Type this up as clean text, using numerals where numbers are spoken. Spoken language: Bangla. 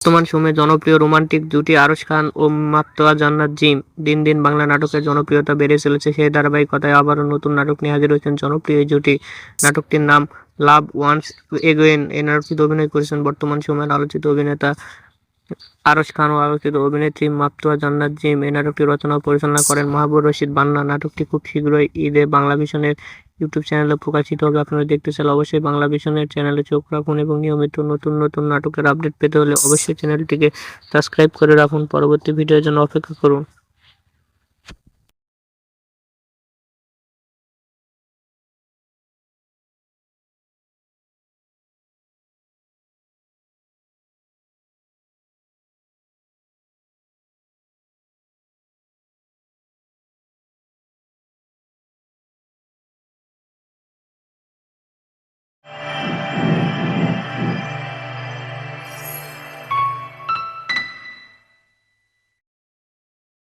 বর্তমান সময়ে জনপ্রিয় রোমান্টিক জুটি আরশ খান ও মাতোয়া জান্নাত জিম। দিন দিন বাংলা নাটকের জনপ্রিয়তা বেড়ে চলেছে। সেই ধারাবাহিকতায় আবারও নতুন নাটক নিয়ে হাজির হয়েছেন জনপ্রিয় এই জুটি। নাটকটির নাম লাভ ওয়ান্স এগেইন। এই নাটকটিতে অভিনয় করেছেন বর্তমান সময়ের আলোচিত অভিনেতা আরশ খান ও আলোচিত অভিনেত্রী মাতোয়া জান্নাত জিম। এই নাটকটি রচনা ও পরিচালনা করেন মাহবুবুর রশিদ বান্না। নাটকটি খুব শীঘ্রই ঈদে বাংলা ভিশনের ইউটিউব চ্যানেলে প্রকাশিত হবে। আপনারা দেখতে চাইলে অবশ্যই বাংলা ভিশনের চ্যানেলে চোখ রাখুন এবং নিয়মিত নতুন নতুন নাটকের আপডেট পেতে হলে অবশ্যই চ্যানেলটিকে সাবস্ক্রাইব করে রাখুন। পরবর্তী ভিডিওর জন্য অপেক্ষা করুন।